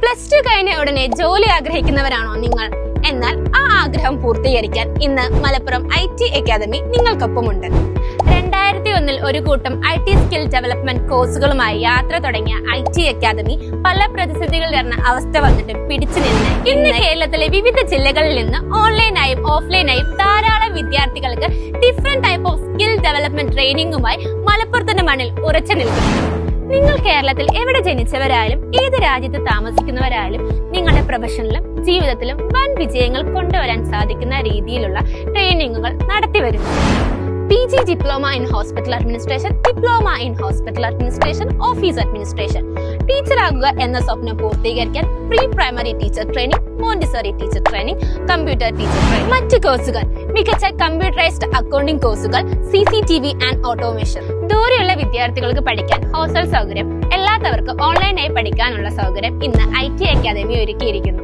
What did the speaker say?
Plus two കഴിഞ്ഞ ഉടനെ ജോലി ആഗ്രഹിക്കുന്നവരാണോ നിങ്ങൾ? എന്നാൽ ആ ആഗ്രഹം പൂർത്തീകരിക്കാൻ ഇന്ന് മലപ്പുറം IT അക്കാദമി നിങ്ങൾക്കൊപ്പമുണ്ട്. 2001 ഒരു കൂട്ടം IT സ്കിൽ ഡെവലപ്മെന്റ് കോഴ്സുകളുമായി യാത്ര തുടങ്ങിയ IT അക്കാദമി പല പ്രതിസന്ധികൾ നിറഞ്ഞ അവസ്ഥ വന്നിട്ട് പിടിച്ചു നിന്ന് ഇന്ന് കേരളത്തിലെ വിവിധ ജില്ലകളിൽ നിന്ന് ഓൺലൈനായും ഓഫ്ലൈനായും ധാരാളം വിദ്യാർത്ഥികൾക്ക് different type of skill development ട്രെയിനിങ്ങുമായി മലപ്പുറത്തിന്റെ മണ്ണിൽ ഉറച്ചു നിൽക്കുന്നു. നിങ്ങൾ കേരളത്തിൽ എവിടെ ജനിച്ചവരായാലും ഏത് രാജ്യത്ത് താമസിക്കുന്നവരായാലും നിങ്ങളുടെ പ്രൊഫഷനിലും ജീവിതത്തിലും വൻ വിജയങ്ങൾ കൊണ്ടുവരാൻ സാധിക്കുന്ന രീതിയിലുള്ള ട്രെയിനിങ്ങുകൾ നടത്തിവരുന്നു. PG diploma in hospital administration, diploma in hospital administration, office administration. ടീച്ചറാകുക എന്ന സ്വപ്നം പൂർത്തീകരിക്കാൻ pre primary teacher training, Montessori teacher training, computer teacher training, മറ്റ് കോഴ്സുകൾ, മികച്ച കമ്പ്യൂട്ടറൈസ്ഡ് അക്കൗണ്ടിംഗ് കോഴ്സുകൾ, CCTV ആൻഡ് ഓട്ടോമേഷൻ. ദൂരെയുള്ള വിദ്യാർത്ഥികൾക്ക് പഠിക്കാൻ ഹോസ്റ്റൽ സൗകര്യം, അല്ലാത്തവർക്ക് ഓൺലൈനായി പഠിക്കാനുള്ള സൗകര്യം ഇന്ന് IT അക്കാദമി ഒരുക്കിയിരിക്കുന്നു.